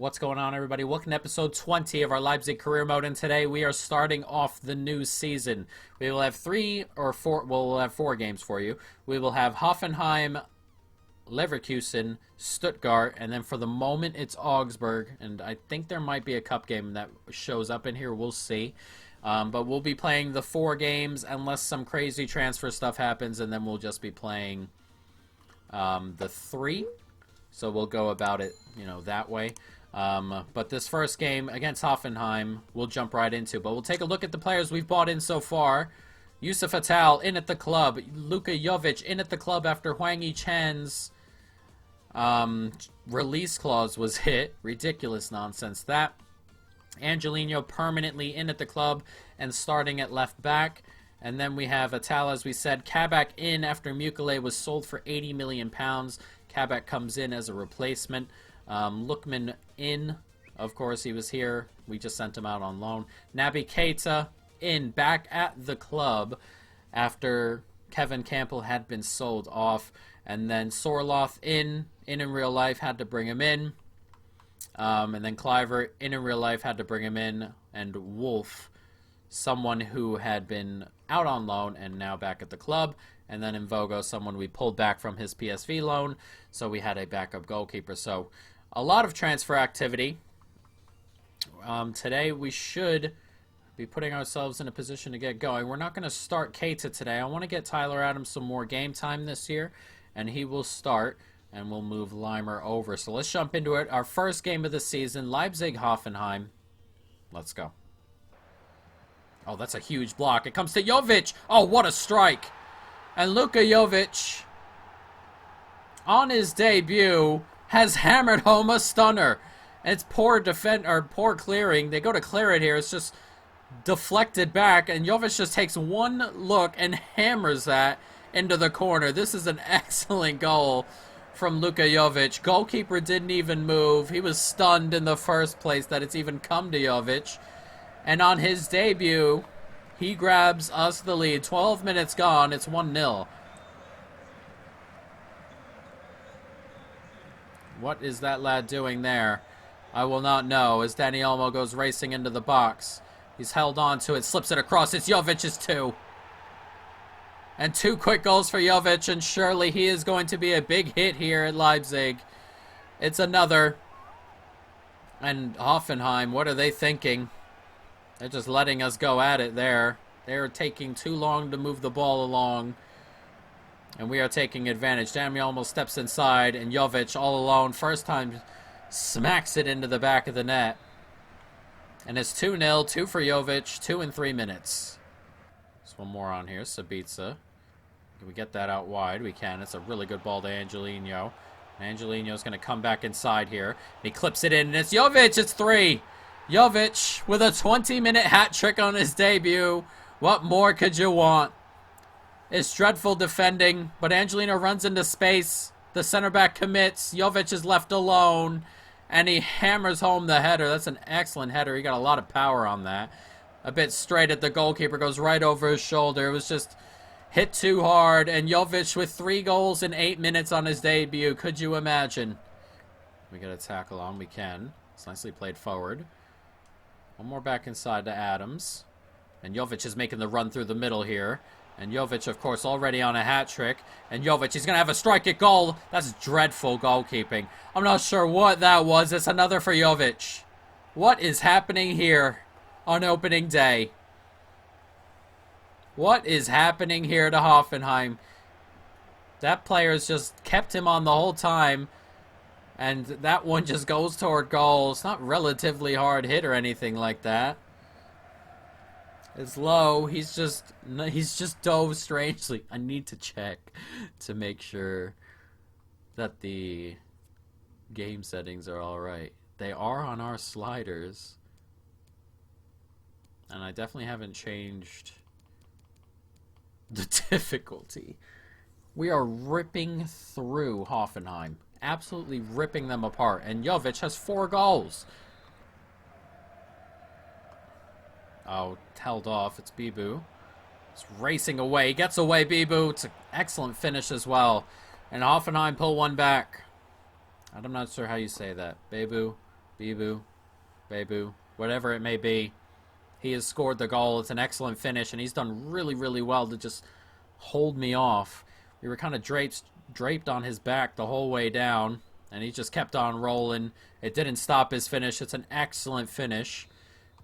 What's going on, everybody? Welcome to episode 20 of our Leipzig career mode, and today we are starting off the new season. We will have we'll have four games for you. We will have Hoffenheim, Leverkusen, Stuttgart, and then for the moment it's Augsburg, and I think there might be a cup game that shows up in here. We'll see. But we'll be playing the four games unless some crazy transfer stuff happens, and then we'll just be playing the three. So we'll go about it, that way. But this first game against Hoffenheim, we'll jump right into. But we'll take a look at the players we've bought in so far. Yusuf Atal in at the club. Luka Jovic in at the club after Hwang Hee-chan's release clause was hit. Ridiculous nonsense, that. Angelino permanently in at the club and starting at left back. And then we have Atal, as we said. Kabak in after Mukele was sold for £80 million. Kabak comes in as a replacement. Lookman in, of course, he was here. We just sent him out on loan. Naby Keita in, back at the club after Kevin Campbell had been sold off. And then Sorloth in real life, had to bring him in. And then Cliver in real life, had to bring him in. And Wolf, someone who had been out on loan and now back at the club. And then Invogo, someone we pulled back from his PSV loan. So we had a backup goalkeeper. So a lot of transfer activity. Today we should be putting ourselves in a position to get going. We're not going to start Keita today. I want to get Tyler Adams some more game time this year. And he will start. And we'll move Limer over. So let's jump into it. Our first game of the season. Leipzig-Hoffenheim. Let's go. Oh, that's a huge block. It comes to Jovic. Oh, what a strike. And Luka Jovic, on his debut, has hammered home a stunner. And it's poor poor clearing. They go to clear it here. It's just deflected back. And Jovic just takes one look and hammers that into the corner. This is an excellent goal from Luka Jovic. Goalkeeper didn't even move. He was stunned in the first place that it's even come to Jovic. And on his debut, he grabs us the lead. 12 minutes gone. It's 1-0. What is that lad doing there? I will not know as Dani Olmo goes racing into the box. He's held on to it, slips it across. It's Jovic's two. And two quick goals for Jovic, and surely he is going to be a big hit here at Leipzig. It's another. And Hoffenheim, what are they thinking? They're just letting us go at it there. They're taking too long to move the ball along. And we are taking advantage. Dani almost steps inside, and Jovic all alone. First time smacks it into the back of the net. And it's 2-0, 2 for Jovic, 2 in 3 minutes. There's one more on here, Sabitzer. Can we get that out wide? We can. It's a really good ball to Angelino. Angelino's going to come back inside here. And he clips it in, and it's Jovic. It's 3. Jovic with a 20-minute hat trick on his debut. What more could you want? It's dreadful defending, but Angelino runs into space. The center back commits. Jovic is left alone, and he hammers home the header. That's an excellent header. He got a lot of power on that. A bit straight at the goalkeeper, goes right over his shoulder. It was just hit too hard, and Jovic with 3 goals in 8 minutes on his debut. Could you imagine? We get a tackle on. We can. It's nicely played forward. One more back inside to Adams. And Jovic is making the run through the middle here. And Jovic, of course, already on a hat trick. And Jovic, he's going to have a strike at goal. That's dreadful goalkeeping. I'm not sure what that was. It's another for Jovic. What is happening here on opening day? What is happening here to Hoffenheim? That player's just kept him on the whole time. And that one just goes toward goal. It's not relatively hard hit or anything like that. It's low. He's just dove strangely. I need to check to make sure that the game settings are all right. They are on our sliders. And I definitely haven't changed the difficulty. We are ripping through Hoffenheim. Absolutely ripping them apart. And Jovic has 4 goals. Oh, held off. It's Bibu. It's racing away. Gets away, Bibu. It's an excellent finish as well. And Hoffenheim pull one back. I'm not sure how you say that. Bibu. Bibu, Bebu, whatever it may be. He has scored the goal. It's an excellent finish, and he's done really, really well to just hold me off. We were kind of draped on his back the whole way down, and he just kept on rolling. It didn't stop his finish. It's an excellent finish.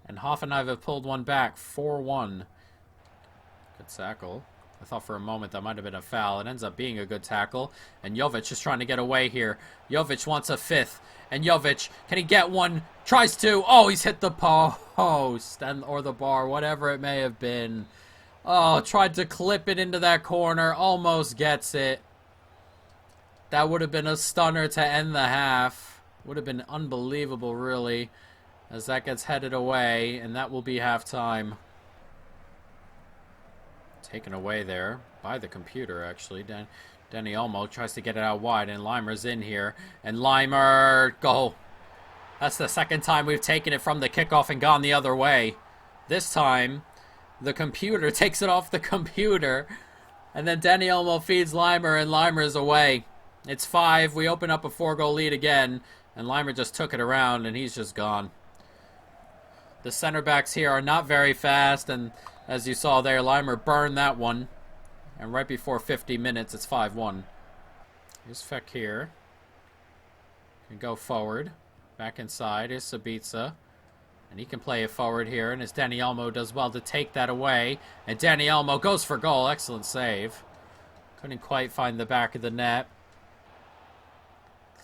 And Hoffenheim have pulled one back, 4-1. Good tackle. I thought for a moment that might have been a foul. It ends up being a good tackle. And Jovic is trying to get away here. Jovic wants a fifth. And Jovic, can he get one? Tries to. Oh, he's hit the post or the bar, whatever it may have been. Oh, tried to clip it into that corner. Almost gets it. That would have been a stunner to end the half. Would have been unbelievable, really, as that gets headed away. And that will be halftime. Taken away there by the computer, actually. Danny Olmo tries to get it out wide, and Leimer's in here. And Leimer, goal. That's the second time we've taken it from the kickoff and gone the other way. This time, the computer takes it off the computer. And then Danny Olmo feeds Leimer, and Leimer's away. It's 5. We open up a 4-goal lead again. And Leimer just took it around, and he's just gone. The center backs here are not very fast, and as you saw there, Leimer burned that one. And right before 50 minutes, it's 5-1. Here's Fekir. Can go forward. Back inside. Here's Sabitzer. And he can play it forward here. And as Danny Olmo does well to take that away. And Danny Olmo goes for goal. Excellent save. Couldn't quite find the back of the net.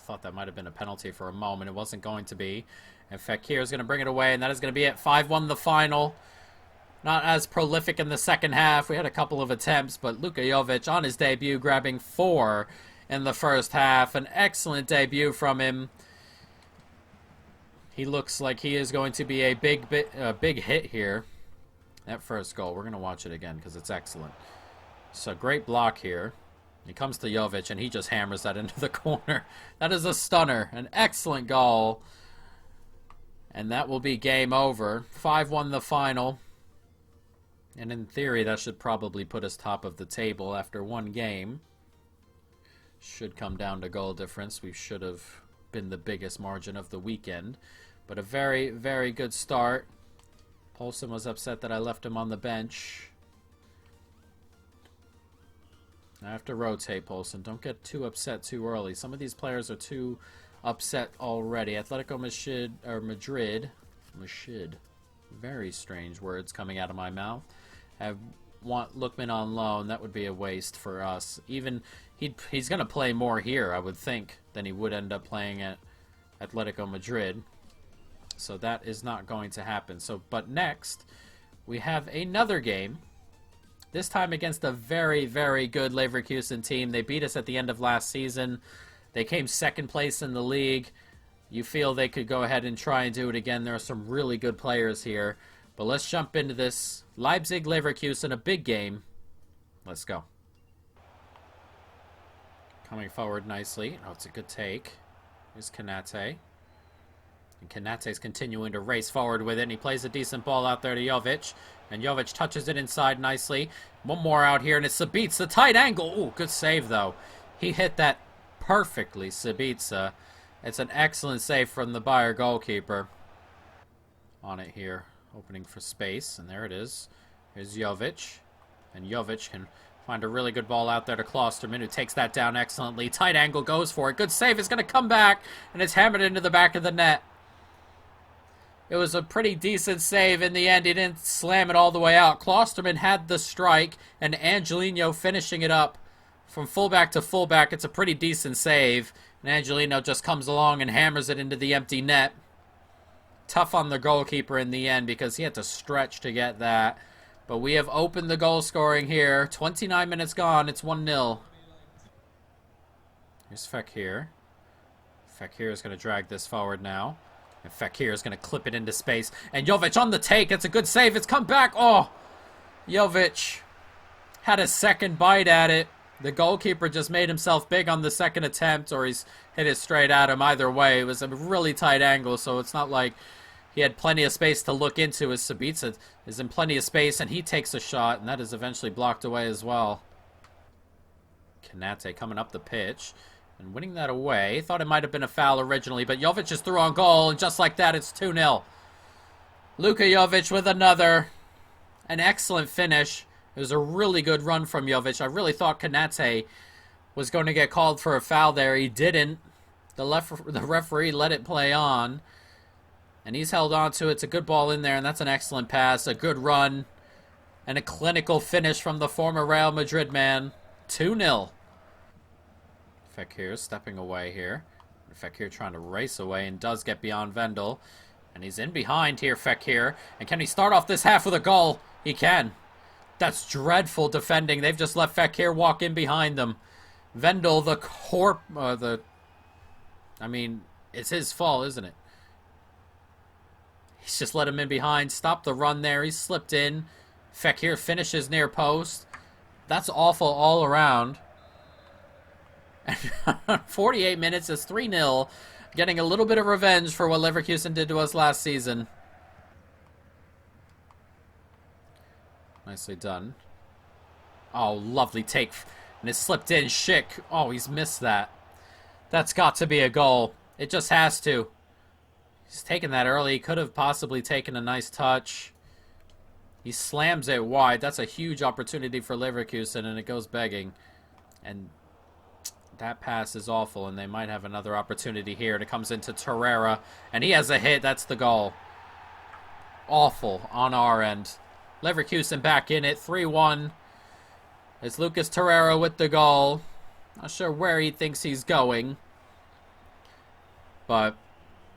Thought that might have been a penalty for a moment. It wasn't going to be. And Fekir is going to bring it away. And that is going to be it. 5-1 the final. Not as prolific in the second half. We had a couple of attempts, but Luka Jovic on his debut grabbing 4 in the first half. An excellent debut from him. He looks like he is going to be a big hit here. That first goal, we're going to watch it again because it's excellent. So great block here. He comes to Jovic and he just hammers that into the corner. That is a stunner. An excellent goal. And that will be game over. 5-1 the final. And in theory, that should probably put us top of the table after one game. Should come down to goal difference. We should have been the biggest margin of the weekend. But a very, very good start. Poulsen was upset that I left him on the bench. I have to rotate, Poulsen. Don't get too upset too early. Some of these players are too upset already. Atletico Madrid. Very strange words coming out of my mouth. Want Lookman on loan. That would be a waste for us. Even he's going to play more here, I would think, than he would end up playing at Atletico Madrid. So that is not going to happen. But next, we have another game. This time against a very, very good Leverkusen team. They beat us at the end of last season. They came second place in the league. You feel they could go ahead and try and do it again. There are some really good players here. But let's jump into this. Leipzig, Leverkusen, a big game. Let's go. Coming forward nicely. Oh, it's a good take. Here's Kanate. And Kanate's continuing to race forward with it. And he plays a decent ball out there to Jovic. And Jovic touches it inside nicely. One more out here, and it's Sabitzer. The tight angle. Ooh, good save, though. He hit that perfectly, Sabitzer. It's an excellent save from the Bayer goalkeeper. On it here. Opening for space, and there it is. Here's Jovic. And Jovic can find a really good ball out there to Klosterman, who takes that down excellently. Tight angle goes for it. Good save. It's going to come back, and it's hammered into the back of the net. It was a pretty decent save in the end. He didn't slam it all the way out. Klosterman had the strike, and Angelino finishing it up from fullback to fullback. It's a pretty decent save. And Angelino just comes along and hammers it into the empty net. Tough on the goalkeeper in the end because he had to stretch to get that. But we have opened the goal scoring here. 29 minutes gone. It's 1-0. Here's Fekir. Fekir is going to drag this forward now. And Fekir is going to clip it into space. And Jovic on the take. It's a good save. It's come back. Oh! Jovic had a second bite at it. The goalkeeper just made himself big on the second attempt, or he's hit it straight at him. Either way, it was a really tight angle, so it's not like he had plenty of space to look into. As Sabitzer is in plenty of space, and he takes a shot, and that is eventually blocked away as well. Kanate coming up the pitch. And winning that away. Thought it might have been a foul originally, but Jovic just threw on goal, and just like that, it's 2-0. Luka Jovic with another. An excellent finish. It was a really good run from Jovic. I really thought Konate was going to get called for a foul there. He didn't. The referee let it play on. And he's held on to it. It's a good ball in there, and that's an excellent pass. A good run. And a clinical finish from the former Real Madrid man. 2-0. Fekir stepping away here. Fekir trying to race away and does get beyond Vendel. And he's in behind here, Fekir. And can he start off this half with a goal? He can. That's dreadful defending. They've just let Fekir walk in behind them. Vendel, I mean, it's his fault, isn't it? He's just let him in behind. Stopped the run there. He slipped in. Fekir finishes near post. That's awful all around. 48 minutes is 3-0. Getting a little bit of revenge for what Leverkusen did to us last season. Nicely done. Oh, lovely take. And it slipped in. Schick. Oh, he's missed that. That's got to be a goal. It just has to. He's taken that early. He could have possibly taken a nice touch. He slams it wide. That's a huge opportunity for Leverkusen, and it goes begging. And that pass is awful, and they might have another opportunity here. And it comes into Torreira, and he has a hit. That's the goal. Awful on our end. Leverkusen back in it, 3-1. It's Lucas Torreira with the goal. Not sure where he thinks he's going, but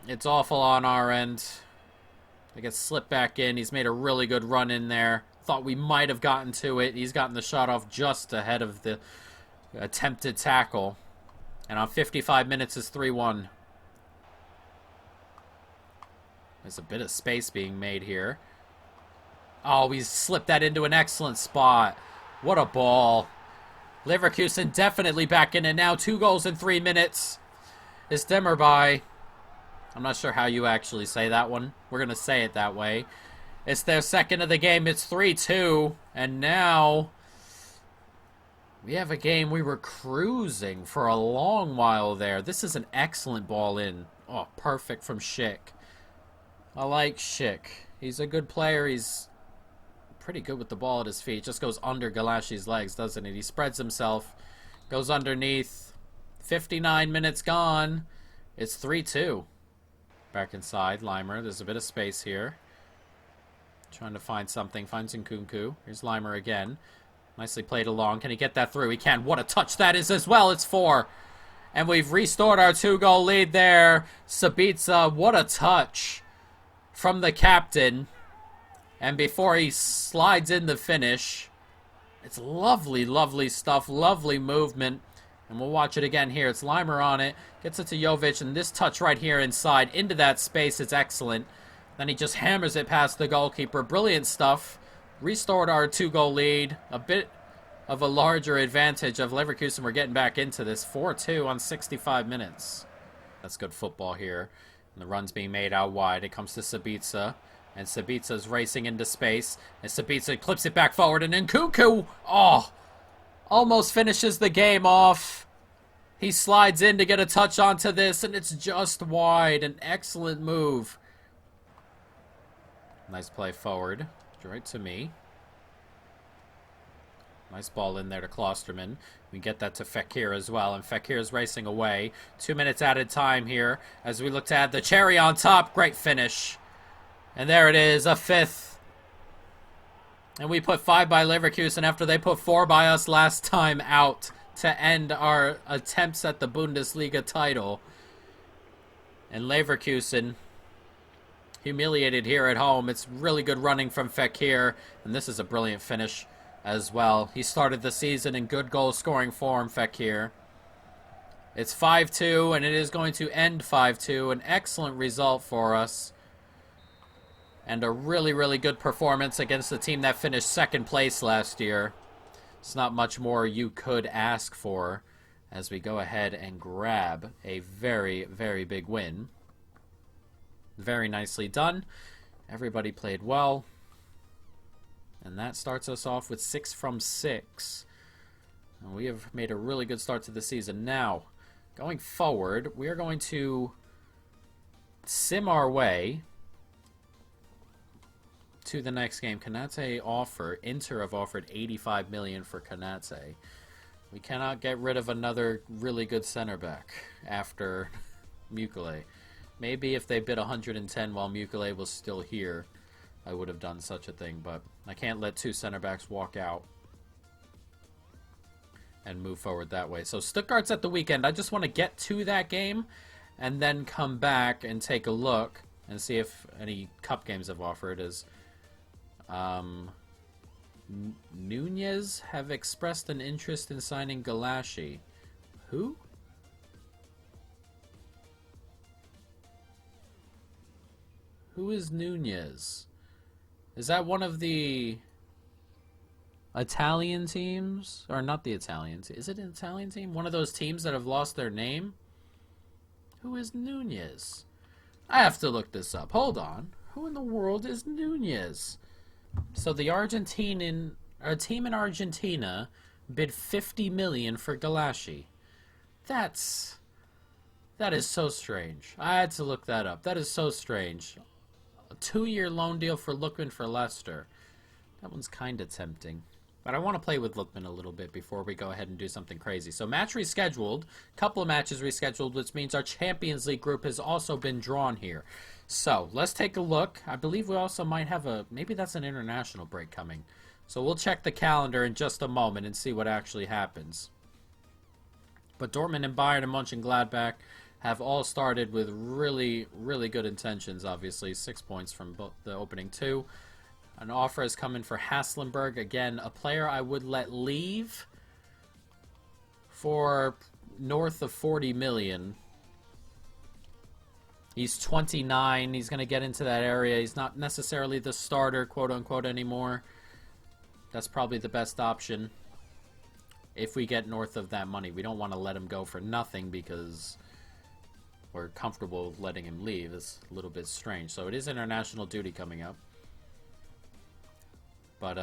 it's awful on our end. They get slipped back in. He's made a really good run in there. Thought we might have gotten to it. He's gotten the shot off just ahead of the attempted tackle. And on 55 minutes is 3-1. There's a bit of space being made here. Oh, we slipped that into an excellent spot. What a ball. Leverkusen definitely back in it now. 2 goals in 3 minutes. It's Demirbay. I'm not sure how you actually say that one. We're going to say it that way. It's their second of the game. It's 3-2. And now we have a game we were cruising for a long while there. This is an excellent ball in. Oh, perfect from Schick. I like Schick. He's a good player. He's pretty good with the ball at his feet. Just goes under Galashi's legs, doesn't it? He spreads himself. Goes underneath. 59 minutes gone. It's 3-2. Back inside, Leimer. There's a bit of space here. Trying to find something. Finds Nkunku. Here's Leimer again. Nicely played along. Can he get that through? He can. What a touch that is as well. It's 4. And we've restored our 2-goal lead there. Sabitzer, what a touch from the captain. And before he slides in the finish, it's lovely, lovely stuff. Lovely movement. And we'll watch it again here. It's Leimer on it. Gets it to Jovic. And this touch right here inside into that space is excellent. Then he just hammers it past the goalkeeper. Brilliant stuff. Restored our 2-goal lead. A bit of a larger advantage of Leverkusen. We're getting back into this. 4-2 on 65 minutes. That's good football here. And the run's being made out wide. It comes to Sabitzer. And Sabitza's racing into space. And Sabitzer clips it back forward. And Nkunku, oh, almost finishes the game off. He slides in to get a touch onto this. And it's just wide. An excellent move. Nice play forward. Right to me. Nice ball in there to Klosterman. We get that to Fekir as well. And Fekir's racing away. 2 minutes added time here as we look to add the cherry on top. Great finish. And there it is, a 5th. And we put 5 by Leverkusen after they put 4 by us last time out to end our attempts at the Bundesliga title. And Leverkusen humiliated here at home. It's really good running from Fekir. And this is a brilliant finish as well. He started the season in good goal-scoring form, Fekir. It's 5-2, and it is going to end 5-2. An excellent result for us. And a really, really good performance against the team that finished second place last year. It's not much more you could ask for as we go ahead and grab a very, very big win. Very nicely done. Everybody played well. And that starts us off with 6 from 6. And we have made a really good start to the season. Now, going forward, we are going to sim our way to the next game. Inter have offered 85 million for Konate. We cannot get rid of another really good center back after Mukele. Maybe if they bid 110 while Mukele was still here, I would have done such a thing, but I can't let two center backs walk out and move forward that way. So Stuttgart's at the weekend. I just want to get to that game and then come back and take a look and see if any cup games have offered. As Nunez have expressed an interest in signing Galashi. Who? Who is Nunez? Is that one of the Italian teams? Or not the Italian team. Is it an Italian team? One of those teams that have lost their name? Who is Nunez? I have to look this up. Hold on. Who in the world is Nunez? So the team in Argentina bid 50 million for Galashi. That is so strange. I had to look that up. That is so strange. A 2-year loan deal for Lookman for Leicester. That one's kind of tempting. But I want to play with Lookman a little bit before we go ahead and do something crazy. So match rescheduled. Couple of matches rescheduled, which means our Champions League group has also been drawn here. So let's take a look. I believe we also might have maybe that's an international break coming. So we'll check the calendar in just a moment and see what actually happens. But Dortmund and Bayern and Mönchengladbach have all started with really, really good intentions, obviously. 6 points from both the opening two. An offer has come in for Haslenberg. Again, a player I would let leave for north of 40 million. He's 29. He's going to get into that area. He's not necessarily the starter, quote-unquote, anymore. That's probably the best option if we get north of that money. We don't want to let him go for nothing because we're comfortable letting him leave. It's a little bit strange. So it is international duty coming up. But,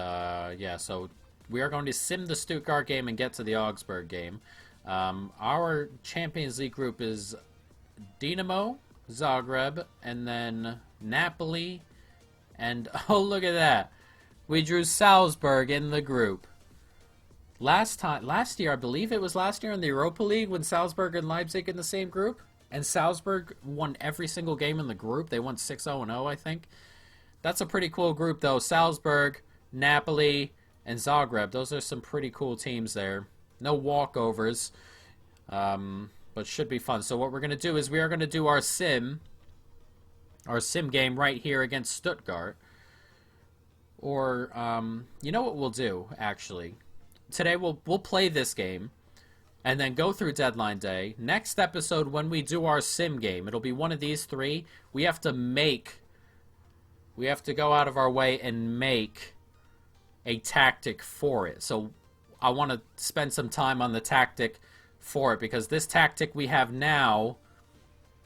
yeah, so we are going to sim the Stuttgart game and get to the Augsburg game. Our Champions League group is Dinamo, Zagreb, and then Napoli. And, oh, look at that. We drew Salzburg in the group. Last year, I believe it was last year in the Europa League when Salzburg and Leipzig in the same group. And Salzburg won every single game in the group. They won 6-0-0, I think. That's a pretty cool group, though. Salzburg, Napoli, and Zagreb. Those are some pretty cool teams there. No walkovers, but should be fun. So what we're going to do is we are going to do our sim game right here against Stuttgart. Or, you know what we'll do, actually? Today we'll play this game and then go through deadline day. Next episode, when we do our sim game, it'll be one of these three. We have to go out of our way and make a tactic for it. So I want to spend some time on the tactic for it because this tactic we have now,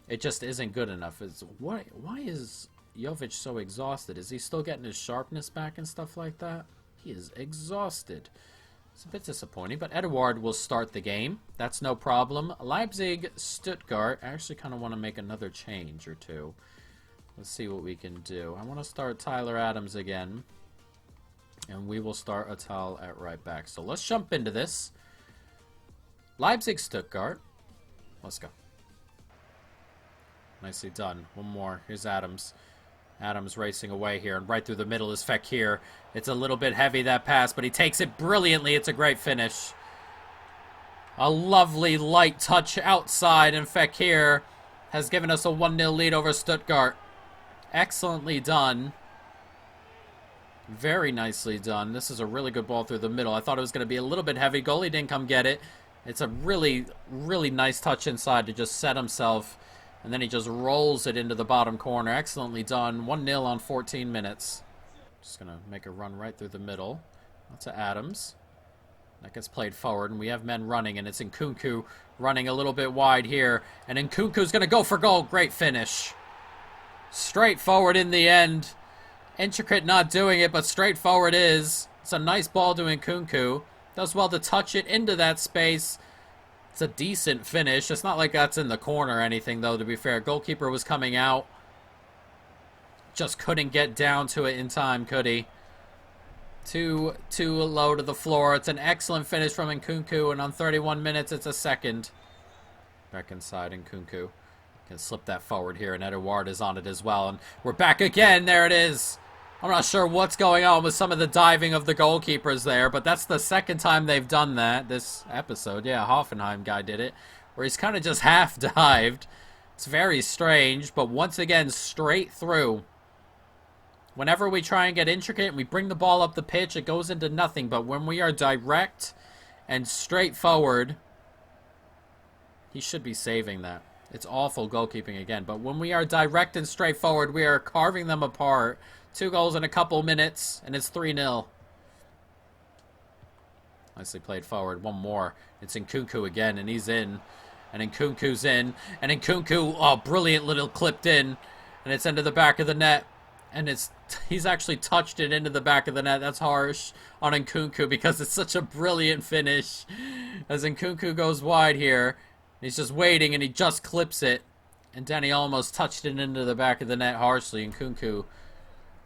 it just isn't good enough. Why is Jovic so exhausted? Is he still getting his sharpness back and stuff like that? He is exhausted. It's a bit disappointing, but Eduard will start the game. That's no problem. Leipzig, Stuttgart. I actually kind of want to make another change or two. Let's see what we can do. I want to start Tyler Adams again. And we will start Atal at right back. So let's jump into this. Leipzig, Stuttgart. Let's go. Nicely done. One more. Here's Adams. Adams racing away here, and right through the middle is Fekir. It's a little bit heavy, that pass, but he takes it brilliantly. It's a great finish. A lovely light touch outside, and Fekir has given us a 1-0 lead over Stuttgart. Excellently done. Very nicely done. This is a really good ball through the middle. I thought it was going to be a little bit heavy. Goalie didn't come get it. It's a really, really nice touch inside to just set himself. And then he just rolls it into the bottom corner. Excellently done. 1-0 on 14 minutes. Just going to make a run right through the middle. That's to Adams. That gets played forward, and we have men running, and it's Nkunku running a little bit wide here. And Nkunku's going to go for goal. Great finish. Straightforward in the end. Intricate not doing it, but straightforward is. It's a nice ball to Nkunku. Does well to touch it into that space. It's a decent finish. It's not like that's in the corner or anything, though, to be fair. Goalkeeper was coming out. Just couldn't get down to it in time, could he? Too low to the floor. It's an excellent finish from Nkunku, and on 31 minutes, it's a second. Back inside, Nkunku can slip that forward here, and Edouard is on it as well. And we're back again. There it is. I'm not sure what's going on with some of the diving of the goalkeepers there, but that's the second time they've done that this episode. Yeah, Hoffenheim guy did it, where he's kind of just half dived. It's very strange, but once again, straight through. Whenever we try and get intricate and we bring the ball up the pitch, it goes into nothing. But when we are direct and straightforward, he should be saving that. It's awful goalkeeping again. But when we are direct and straightforward, we are carving them apart. 2 goals in a couple minutes, and it's 3-0. Nicely played forward. One more. It's Nkunku again, and he's in. And Nkunku's in. And Nkunku, oh, brilliant little clipped in. And it's into the back of the net. And he's actually touched it into the back of the net. That's harsh on Nkunku because it's such a brilliant finish. As Nkunku goes wide here, he's just waiting and he just clips it. And Danny almost touched it into the back of the net harshly. Nkunku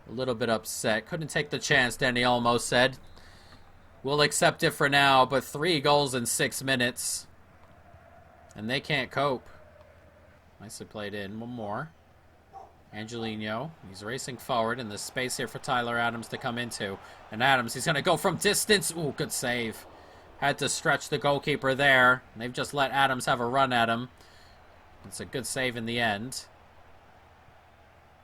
a little bit upset. Couldn't take the chance, Danny almost said. We'll accept it for now, but 3 goals in 6 minutes. And they can't cope. Nicely played in. One more. Angelino, he's racing forward in the space here for Tyler Adams to come into. And Adams, he's going to go from distance. Ooh, good save. Had to stretch the goalkeeper there. They've just let Adams have a run at him. It's a good save in the end.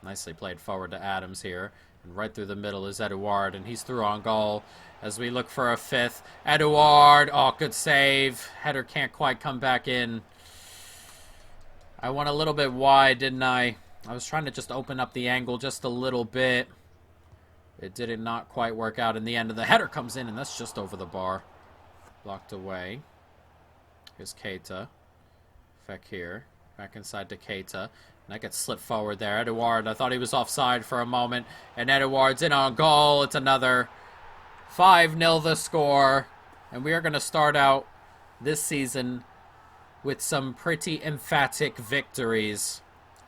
Nicely played forward to Adams here. And right through the middle is Edouard, and he's through on goal as we look for a 5th. Edouard, oh, good save. Header can't quite come back in. I went a little bit wide, didn't I? I was trying to just open up the angle just a little bit. It did not quite work out in the end. And the header comes in, and that's just over the bar. Blocked away. Here's Keita. Fekir. Back inside to Keita. And that gets slipped forward there. Edouard, I thought he was offside for a moment. And Edouard's in on goal. It's another 5-0 the score. And we are going to start out this season with some pretty emphatic victories.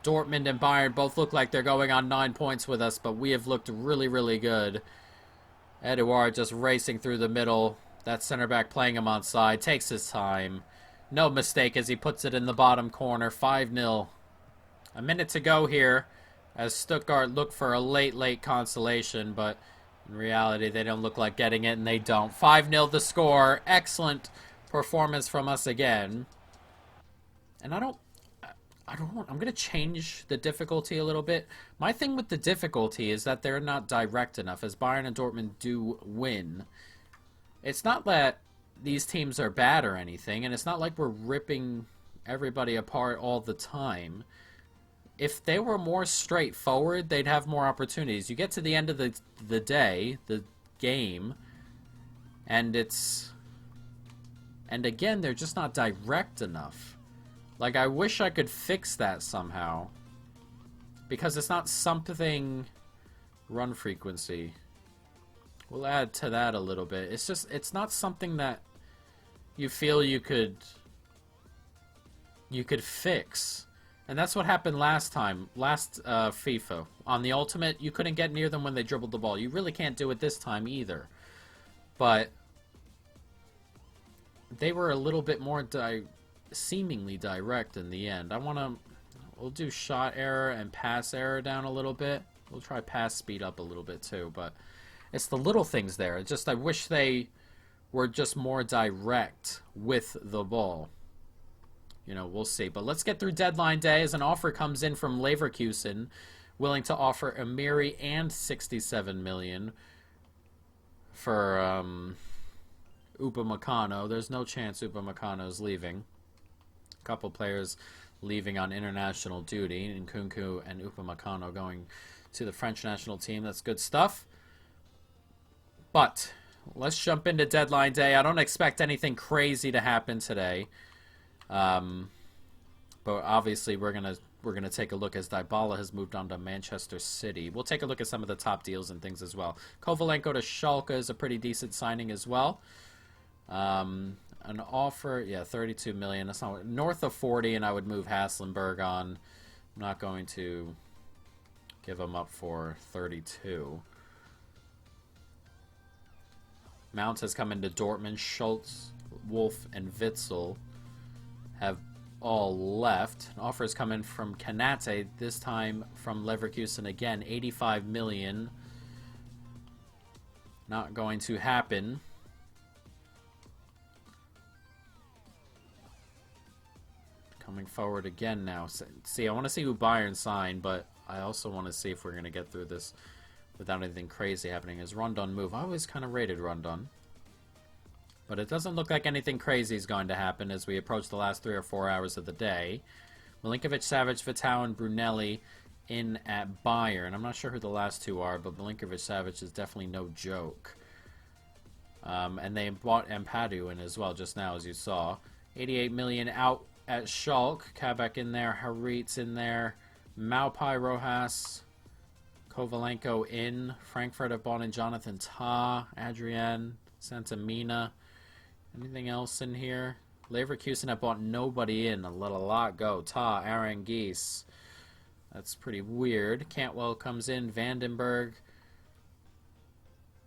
Dortmund and Bayern both look like they're going on 9 points with us, but we have looked really, really good. Edouard just racing through the middle. That center back playing him on side. Takes his time. No mistake as he puts it in the bottom corner. 5-0. A minute to go here as Stuttgart look for a late consolation, but in reality they don't look like getting it, and they don't. 5-0 the score. Excellent performance from us again. And I'm going to change the difficulty a little bit. My thing with the difficulty is that they're not direct enough, as Bayern and Dortmund do win. It's not that these teams are bad or anything, and it's not like we're ripping everybody apart all the time. If they were more straightforward, they'd have more opportunities. You get to the end of the day, the game, and again, they're just not direct enough. Like, I wish I could fix that somehow. Because it's not something... Run frequency. We'll add to that a little bit. It's just, it's not something that you feel you could fix. And that's what happened last time. Last FIFA. On the Ultimate, you couldn't get near them when they dribbled the ball. You really can't do it this time either. But... they were a little bit more seemingly direct in the end. We'll do shot error and pass error down a little bit. We'll try pass speed up a little bit too, but it's the little things there. It's just I wish they were just more direct with the ball. You know, we'll see. But let's get through deadline day as an offer comes in from Leverkusen, willing to offer Amiri and 67 million for Upamecano. There's no chance Upamecano's leaving. A couple players leaving on international duty. Nkunku and Upamecano going to the French national team. That's good stuff. But let's jump into deadline day. I don't expect anything crazy to happen today. But obviously we're gonna take a look as Dybala has moved on to Manchester City. We'll take a look at some of the top deals and things as well. Kovalenko to Schalke is a pretty decent signing as well. an offer. Yeah, 32 million. That's not north of 40, and I would move Haslenberg on. I'm not going to give him up for 32. Mount has come into Dortmund. Schultz, Wolf, and Witzel have all left. An offer has come in from Kanate, this time from Leverkusen again. 85 million. Not going to happen. Coming forward again now. See, I want to see who Bayern signed, but I also want to see if we're going to get through this without anything crazy happening. Is Rondon move? I always kind of rated Rondon. But it doesn't look like anything crazy is going to happen as we approach the last 3 or 4 hours of the day. Milinkovic, Savic, Vitao, and Brunelli in at Bayern. I'm not sure who the last two are, but Milinkovic, Savic is definitely no joke. And they bought Ampadu in as well just now, as you saw. 88 million out at Schalke. Kabak in there. Haritz in there. Maupai, Rojas. Kovalenko in. Frankfurt have bought in Jonathan Tah. Adrian. Santamina. Anything else in here? Leverkusen have bought nobody in. Let a lot go. Tah, Aranguiz. That's pretty weird. Cantwell comes in. Vandenberg.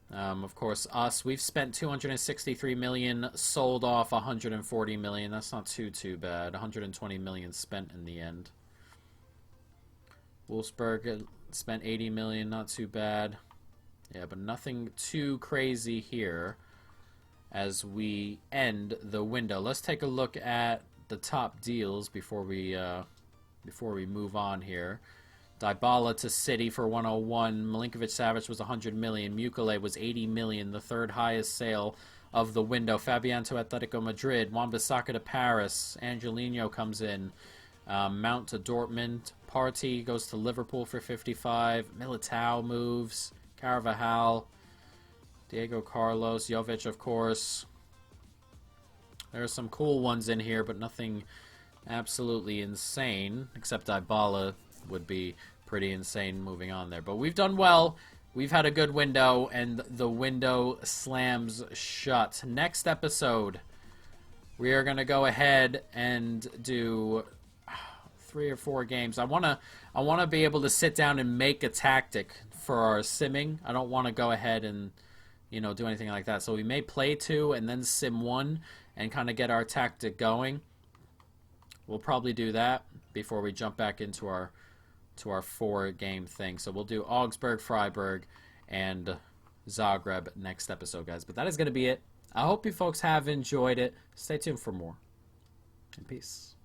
Of course, us. We've spent 263 million, sold off 140 million. That's not too bad. 120 million spent in the end. Wolfsburg spent 80 million, not too bad. Yeah, but nothing too crazy here as we end the window. Let's take a look at the top deals before we move on here. Dybala to City for 101. Milinkovic-Savic was 100 million. Mukele was 80 million, the third highest sale of the window. Fabian to Atletico Madrid. Wan-Bissaka to Paris. Angelino comes in. Mount to Dortmund. Partey goes to Liverpool for 55. Militao moves. Carvajal. Diego Carlos. Jovic, of course. There are some cool ones in here, but nothing absolutely insane, except Dybala would be pretty insane moving on there. But we've done well. We've had a good window, and the window slams shut. Next episode, we are going to go ahead and do 3 or 4 games. I want to be able to sit down and make a tactic for our simming. I don't want to go ahead and do anything like that. So we may play 2 and then sim 1 and kind of get our tactic going. We'll probably do that before we jump back into our 4-game thing. So we'll do Augsburg, Freiburg, and Zagreb next episode, guys. But that is going to be it. I hope you folks have enjoyed it. Stay tuned for more. And peace.